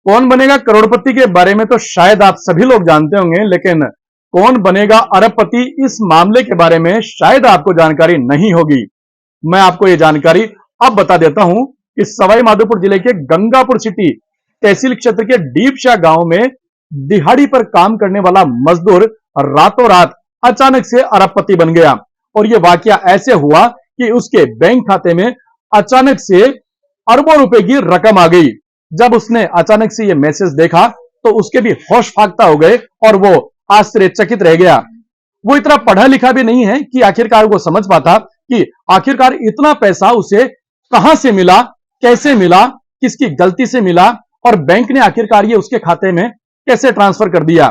कौन बनेगा करोड़पति के बारे में तो शायद आप सभी लोग जानते होंगे, लेकिन कौन बनेगा अरबपति इस मामले के बारे में शायद आपको जानकारी नहीं होगी। मैं आपको यह जानकारी अब बता देता हूं कि सवाई माधोपुर जिले के गंगापुर सिटी तहसील क्षेत्र के डीपशाह गांव में दिहाड़ी पर काम करने वाला मजदूर रातों रात अचानक से अरबपति बन गया। और यह वाकया ऐसे हुआ कि उसके बैंक खाते में अचानक से अरबों रुपए की रकम आ गई। जब उसने अचानक से यह मैसेज देखा तो उसके भी होश फाख्ता हो गए और वो आश्चर्यचकित रह गया। वो इतना पढ़ा लिखा भी नहीं है कि आखिरकार वो समझ पाता कि आखिरकार इतना पैसा उसे कहां से मिला, कैसे मिला, किसकी गलती से मिला और बैंक ने आखिरकार ये उसके खाते में कैसे ट्रांसफर कर दिया।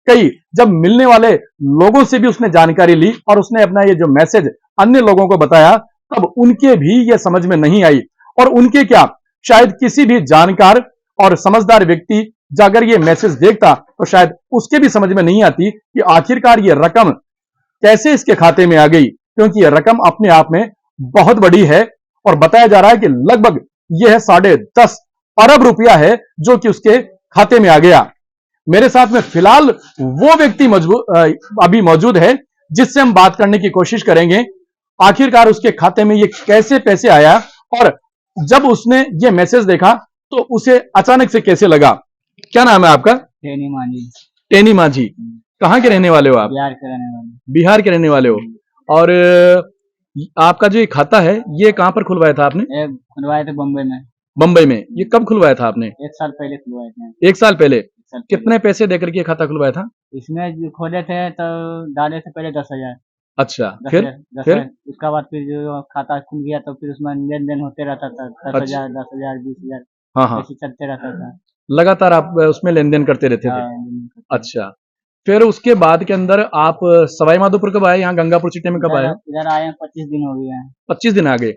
कई जब मिलने वाले लोगों से भी उसने जानकारी ली और उसने अपना ये जो मैसेज अन्य लोगों को बताया, तब उनके भी ये समझ में नहीं आई। और उनके क्या, शायद किसी भी जानकार और समझदार व्यक्ति अगर ये मैसेज देखता तो शायद उसके भी समझ में नहीं आती कि आखिरकार ये रकम कैसे इसके खाते में आ गई, क्योंकि यह रकम अपने आप में बहुत बड़ी है। और बताया जा रहा है कि लगभग यह 10.5 अरब रुपया है जो कि उसके खाते में आ गया। मेरे साथ में फिलहाल वो व्यक्ति अभी मौजूद है जिससे हम बात करने की कोशिश करेंगे आखिरकार उसके खाते में ये कैसे पैसे आया और जब उसने ये मैसेज देखा तो उसे अचानक से कैसे लगा। क्या नाम है आपका? टेनी मांझी। टेनी माझी। कहाँ के रहने वाले हो आप? बिहार के रहने वाले। बिहार के रहने वाले हो। और आपका जो ये खाता है ये कहाँ पर खुलवाया था आपने? खुलवाए थे बम्बई में। बम्बई में। ये कब खुलवाया था आपने? 1 साल पहले खुलवाए थे। 1 साल पहले। 1 साल पहले। कितने पैसे देकर के खाता खुलवाया था? इसमें जो खोले थे तो डाले से पहले 10,000। अच्छा, फिर? उसका बाद फिर जो खाता खुल गया तो फिर उसमें लेन देन होते रहता था। 10,000, 10,000, 20,000 हाँ। ऐसे चलते रहता था। लगातार आप उसमें लेन देन करते रहते थे? अच्छा, फिर उसके बाद के अंदर आप सवाई माधोपुर कब आए? यहाँ गंगापुर सिटी में कब आए? इधर आए 25 दिन हो गए हैं। 25 दिन आ गए।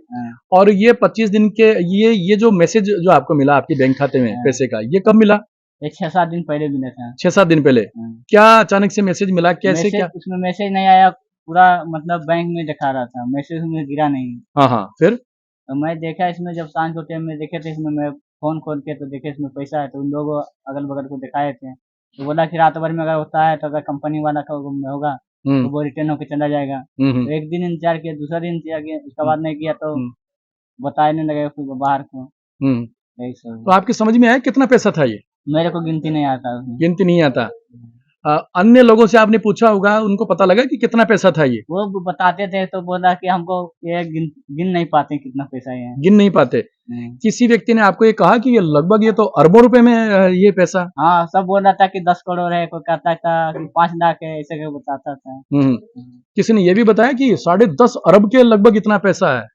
और ये 25 दिन के ये जो मैसेज जो आपको मिला आपके बैंक खाते में पैसे का, ये कब मिला? 6-7 दिन पहले मिला था। 6-7 दिन पहले। क्या अचानक से मैसेज मिला, कैसे क्या? उसमें मैसेज नहीं आया, पूरा मतलब बैंक में दिखा रहा था, मैसेज में गिरा नहीं। हाँ, फिर? तो मैं देखा इसमें, जब शाम के टाइम में देखे थे इसमें, मैं फोन खोल के तो देखे इसमें पैसा है, तो उन लोगों अगल बगल को दिखाए थे तो बोला कि रात भर में अगर होता है तो अगर कंपनी वाला का होगा तो वो रिटर्न होकर चला जाएगा। तो एक दिन इंतजार किया, दूसरा दिन इंतजार किया, उसके बाद नहीं किया तो बताने लगे फिर बाहर को। यही सब। तो आपकी समझ में आया कितना पैसा था ये? मेरे को गिनती नहीं आता। गिनती नहीं आता। अन्य लोगों से आपने पूछा होगा, उनको पता लगा कि कितना पैसा था ये? वो बताते थे तो बोला कि हमको ये गिन नहीं पाते कितना पैसा है। गिन नहीं पाते। किसी व्यक्ति ने आपको ये कहा कि ये लगभग ये तो अरबों रुपए में ये पैसा? हाँ, सब बोल रहा था कि 10 करोड़ है, कोई कहता था कि 5 लाख है, ऐसे करके बताता था। किसी ने ये भी बताया कि 10.5 अरब के लगभग इतना पैसा है?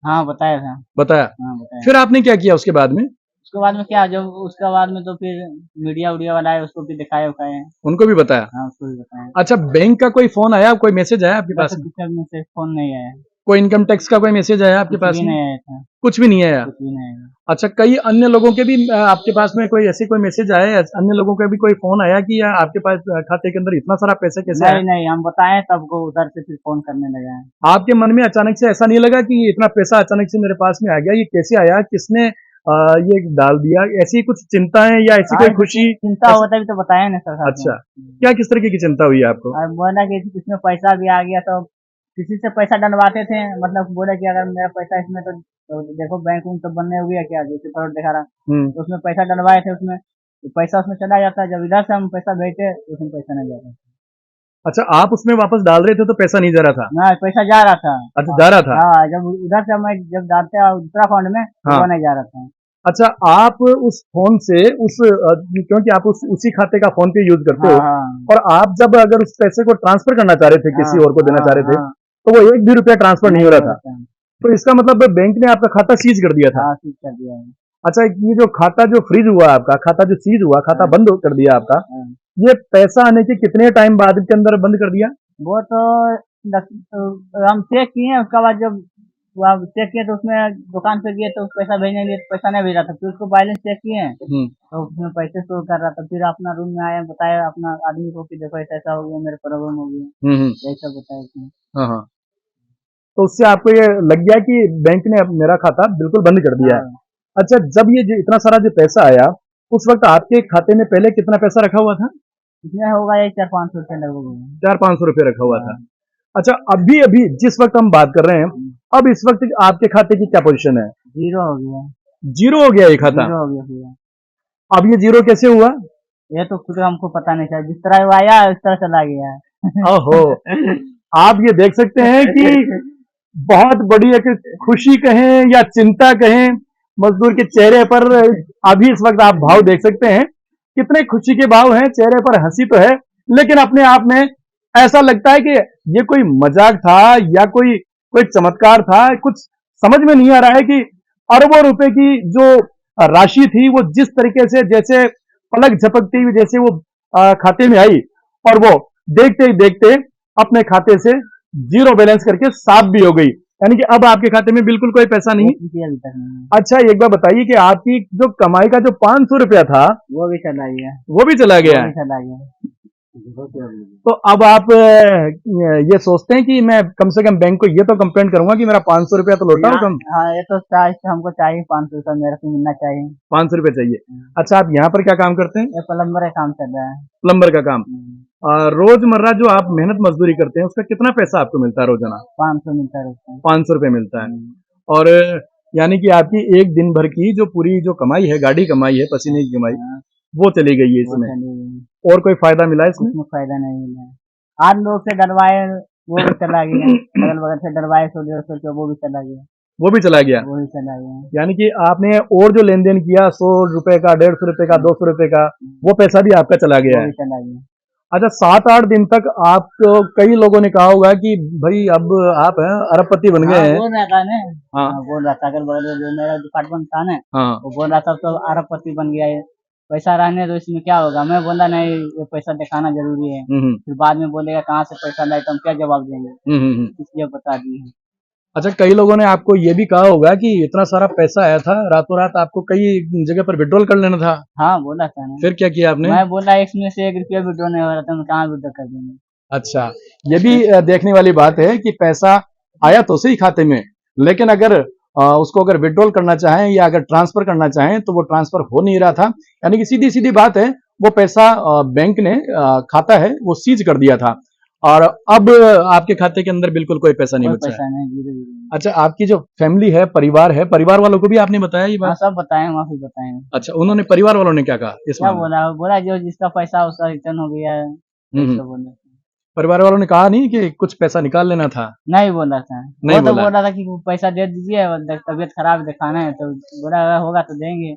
हाँ, बताया था। बताया? हाँ, बताया। फिर आपने क्या किया उसके बाद में? उसके बाद में क्या, जब उसके बाद में तो फिर मीडिया उडिया वाला है, उसको भी दिखाए उखाए। उनको भी बताया? हाँ, उसको भी बताया। अच्छा, बैंक का कोई फोन आया, कोई मैसेज आया आपके पास? मैसेज फोन नहीं आया। कोई इनकम टैक्स का कोई मैसेज आया आपके पास? नहीं आया था। कुछ भी नहीं आया? कुछ भी नहीं आया। अच्छा, कई अन्य लोगों के भी आपके पास में कोई ऐसे कोई मैसेज आया, अन्य लोगों का भी कोई फोन आया कि आपके पास खाते के अंदर इतना सारा पैसा कैसे आया? नहीं, हम बताएं तब को उधर से फिर फोन करने लगा है। आपके मन में अचानक से ऐसा नहीं लगा कि इतना पैसा अचानक से मेरे पास में आ गया, ये कैसे आया, किसने ये डाल दिया? ऐसी कुछ चिंताएं या ऐसी कोई खुशी? चिंता होता भी तो बताया ना सर। अच्छा, क्या किस तरीके की चिंता हुई आपको? बोला कि इसमें पैसा भी आ गया, तो किसी से पैसा डलवाते थे, मतलब बोले कि अगर मेरा पैसा इसमें तो देखो बैंक उन तो बनने हुई है क्या, जैसे करोड़ दिखा रहा, तो उसमें पैसा डलवाए थे, उसमें तो पैसा उसमें चला जाता है, जब इधर से हम पैसा भेजते तो उसमें पैसा नहीं जाता। अच्छा, आप उसमें वापस डाल रहे थे तो पैसा नहीं जा रहा था? ना, पैसा जा रहा था। अच्छा, जा रहा था। हाँ, जब उधर से मैं जब डालते दूसरा अकाउंट में तो वो नहीं जा रहा था। अच्छा, आप उस फोन से क्योंकि आप उसी खाते का फोन पे यूज करते हो, और आप जब अगर उस पैसे को ट्रांसफर करना चाह रहे थे, किसी और को देना चाह रहे थे, तो वो 1 भी रुपया ट्रांसफर नहीं हो रहा था। तो इसका मतलब बैंक ने आपका खाता सीज कर दिया था? सीज कर दिया है। अच्छा, ये जो खाता जो फ्रीज हुआ आपका, खाता जो सीज हुआ, खाता बंद कर दिया आपका, ये पैसा आने के कितने टाइम बाद के अंदर बंद कर दिया? वो तो हम चेक किए, उसके बाद जब चेक किए तो उसमें दुकान पे गए तो पैसा भेजने के लिए पैसा नहीं भेज रहा था, फिर उसको बैलेंस चेक किए तो उसमें पैसे शो कर रहा था। फिर अपना रूम में आया, बताया अपना आदमी को कि देखो ऐसा हो गया, मेरे प्रॉब्लम हो गया, यही सब बताया। हाँ, तो उससे आपको ये लग गया कि बैंक ने मेरा खाता बिल्कुल बंद कर दिया है। अच्छा, जब ये इतना सारा जो पैसा आया उस वक्त आपके खाते में पहले कितना पैसा रखा हुआ था? इसमें होगा ये 400-500 रुपये लगभग। 400-500 रुपये रखा हुआ था। हाँ। अच्छा, अभी अभी जिस वक्त हम बात कर रहे हैं, अब इस वक्त आपके खाते की क्या पोजीशन है? जीरो हो गया। जीरो हो गया ये खाता? जीरो हो गया पूरा। अब ये जीरो कैसे हुआ? ये तो खुद हमको पता नहीं चला, जिस तरह वो आया उस तरह चला गया। ओहो, आप ये देख सकते हैं कि बहुत बड़ी एक खुशी कहें या चिंता कहें, मजदूर के चेहरे पर अभी इस वक्त आप भाव देख सकते हैं, कितने खुशी के भाव हैं, चेहरे पर हंसी तो है, लेकिन अपने आप में ऐसा लगता है कि ये कोई मजाक था या कोई कोई चमत्कार था। कुछ समझ में नहीं आ रहा है कि अरबों रुपए की जो राशि थी वो जिस तरीके से जैसे पलक झपकती हुई जैसे वो खाते में आई और वो देखते ही देखते अपने खाते से जीरो बैलेंस करके साफ भी हो गई, यानी कि अब आपके खाते में बिल्कुल कोई पैसा नहीं। अभी तक नहीं। अच्छा, एक बार बताइए कि आपकी जो कमाई का जो 500 रुपया था वो भी चला गया। वो भी चला गया। वो भी चला गया। तो अब आप ये सोचते हैं कि मैं कम से कम बैंक को ये तो कंप्लेंट करूंगा कि मेरा 500 रुपया तो लौटा हो कम। हाँ, ये तो हमको चाहिए 500 रुपया, मेरे को मिलना चाहिए। 500 रुपये चाहिए। अच्छा, आप यहाँ पर क्या काम करते हैं? ये प्लम्बर का काम चल रहा है। प्लम्बर का काम। रोजमर्रा जो आप मेहनत मजदूरी करते हैं उसका कितना पैसा आपको मिलता है रोजाना? 500 मिलता है रोज का। 500 रुपये मिलता है। और यानी कि आपकी एक दिन भर की जो पूरी जो कमाई है, गाड़ी कमाई है, पसीने की कमाई, वो चली गई है इसमें। और कोई फायदा मिला इसमें? इसमें फायदा नहीं मिला। 8 लोग से डरवाए वो भी चला गया। अगल बगल से डरवाए 100-150 रुपया, वो भी चला गया। वो भी चला गया। वो भी चला गया। यानी कि आपने और जो लेन देन किया 100 रुपए का, 150 रुपए का, 200 रुपए का, वो पैसा भी आपका चला गया है। चला गया। अच्छा, 7-8 दिन तक आपको कई लोगों ने कहा होगा कि भाई अब आप अरबपति बन गए हैं। बोल रहा था ना। हाँ, बोल रहा था, अगल बगल जो मेरा डिपार्टमेंट था ना, हाँ, वो बोल रहा था तो अरबपति बन गया है, पैसा रहने दो, इसमें क्या होगा। मैं बोला नहीं, ये पैसा दिखाना जरूरी है। फिर बाद में बोलेगा कहाँ से पैसा लाए, तो हम क्या जवाब देंगे, इसलिए बता दिए। अच्छा, कई लोगों ने आपको ये भी कहा होगा कि इतना सारा पैसा आया था, रातों रात आपको कई जगह पर विड्रॉल कर लेना था। हाँ, बोला था ना। फिर क्या किया आपने? मैं बोला इसमें से 1 रुपया विड्रॉ नहीं हो रहा था, मैं कहाँ विड्रॉ कर देंगे। अच्छा, ये भी देखने वाली बात है कि पैसा आया तो सही खाते में, लेकिन अगर उसको अगर विड्रॉल करना चाहें या अगर ट्रांसफर करना चाहें तो वो ट्रांसफर हो नहीं रहा था। यानी कि सीधी सीधी बात है, वो पैसा बैंक ने खाता है वो सीज कर दिया था और अब आपके खाते के अंदर बिल्कुल कोई पैसा नहीं बचा है। अच्छा, आपकी जो फैमिली है, परिवार है, परिवार वालों को भी आपने बताया ये बात? सब बताए, माफी बताए। अच्छा, उन्होंने परिवार वालों ने क्या कहा क्या बोला जो जिसका पैसा उसका रिटर्न हो गया है। परिवार वालों ने कहा नहीं कि कुछ पैसा निकाल लेना था? नहीं बोला था। नहीं वो तो बोला। बोला था कि पैसा दे दीजिए, तबीयत खराब दिखाना है, तो बोला होगा तो देंगे।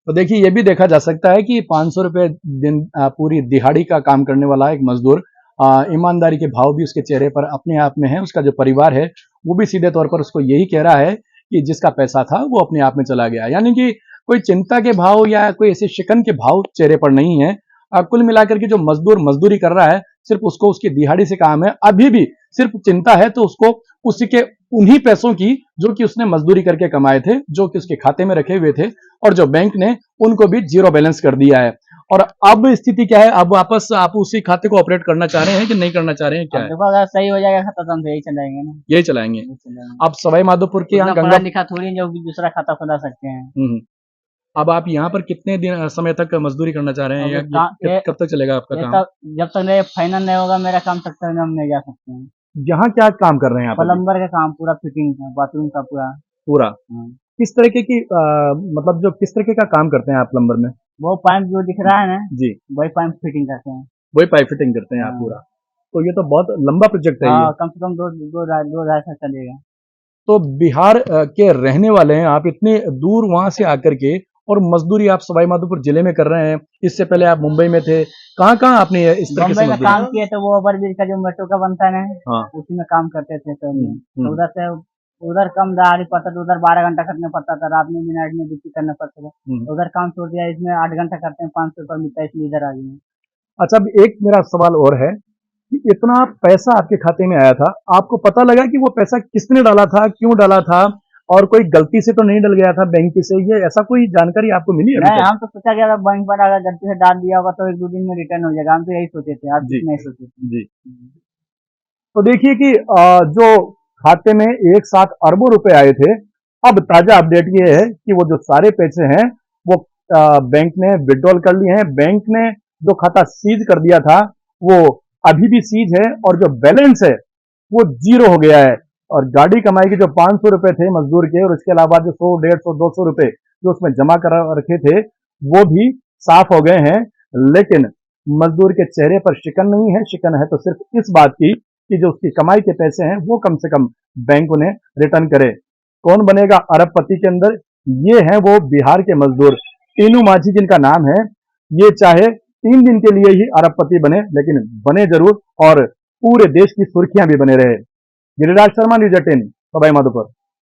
तो देखिए, ये भी देखा जा सकता है कि 500 रुपए दिन पूरी दिहाड़ी का काम करने वाला एक मजदूर, ईमानदारी के भाव भी उसके चेहरे पर अपने आप में है। उसका जो परिवार है वो भी सीधे तौर पर उसको यही कह रहा है कि जिसका पैसा था वो अपने आप में चला गया, यानी कि कोई चिंता के भाव या कोई ऐसे शिकन के भाव चेहरे पर नहीं है। कुल मिलाकर के जो मजदूर मजदूरी कर रहा है, सिर्फ उसको उसकी दिहाड़ी से काम है, अभी भी सिर्फ चिंता है तो उसको उसी के उन्हीं पैसों की जो कि उसने मजदूरी करके कमाए थे, जो कि उसके खाते में रखे हुए थे और जो बैंक ने उनको भी जीरो बैलेंस कर दिया है। और अब स्थिति क्या है? अब वापस आप उसी खाते को ऑपरेट करना चाह रहे हैं कि नहीं करना चाह रहे हैं? क्या है? अगर सही हो जाएगा खाता तो हम यही चलाएंगे ना। यही चलाएंगे। आप सवाई माधोपुर के यहाँ गंगा लिखा थोड़ी जो दूसरा खाता खुला सकते हैं। अब आप यहाँ पर कितने दिन समय तक मजदूरी करना चाह रहे हैं या कब तक चलेगा आपका काम? जब तक फाइनल नहीं होगा मेरा काम, तब तक हम नहीं जा सकते हैं। यहाँ क्या काम कर रहे हैं आप? प्लम्बर का काम, पूरा फिटिंग का, बाथरूम का पूरा। किस तरीके की मतलब जो किस तरीके का काम करते हैं आप प्लम्बर में? वो पाइप जो दिख रहा है ना जी, वही पाइप फिटिंग करते हैं। वही पाइप फिटिंग करते हैं आप पूरा? तो ये तो बहुत लंबा प्रोजेक्ट है ये। कम से कम 2-2.5 साल चलेगा। तो बिहार के रहने वाले हैं आप, इतने दूर वहां से आकर के और मजदूरी आप सवाई माधोपुर जिले में कर रहे हैं। इससे पहले आप मुंबई में थे, कहाँ कहाँ आपने इस तरह से काम किए थे? वो ओवरब्रिज का जो मेट्रो का बनता है ना, उसी में काम करते थे पहले। उधर से उधर कम दिहाड़ी पड़ता था, उधर 12 घंटा करना पड़ता था, रात में मिनट में ड्यूटी करना पड़ता था। उधर काम छोड़ दिया, इसमें 8 घंटा करते हैं, 500 रुपये मिलता है, इसलिए इधर आ गए। अच्छा, अब एक मेरा सवाल और है कि इतना पैसा आपके खाते में आया था, आपको पता लगा कि वो पैसा किसने डाला था, क्यों डाला था और कोई गलती से तो नहीं डल गया था बैंक से? ये ऐसा कोई जानकारी आपको मिली है? नहीं, हम तो सोचा गया था बैंक पर अगर गलती से डाल दिया होगा तो 1-2 दिन में रिटर्न हो जाएगा, हम तो यही सोचे थे। आप नहीं सोचे थे? जी। तो देखिए कि जो खाते में एक साथ अरबों रुपए आए थे, अब ताजा अपडेट ये है कि वो जो सारे पैसे हैं वो बैंक ने विड्रॉल कर लिए हैं। बैंक ने जो खाता सीज कर दिया था वो अभी भी सीज है और जो बैलेंस है वो जीरो हो गया है। और गाड़ी कमाई के जो 500 रुपए थे मजदूर के और उसके अलावा जो 100, 150, 200 रुपए जो उसमें जमा कर रखे थे वो भी साफ हो गए हैं। लेकिन मजदूर के चेहरे पर शिकन नहीं है। शिकन है तो सिर्फ इस बात की कि जो उसकी कमाई के पैसे हैं वो कम से कम बैंक उन्हें रिटर्न करे। कौन बनेगा अरबपति के अंदर? ये हैं वो बिहार के मजदूर टीनू माझी जिनका नाम है। ये चाहे 3 दिन के लिए ही अरबपति बने लेकिन बने जरूर और पूरे देश की सुर्खियां भी बने रहे। गिरिराज शर्मा, न्यूज़ 18, सवाई माधोपुर।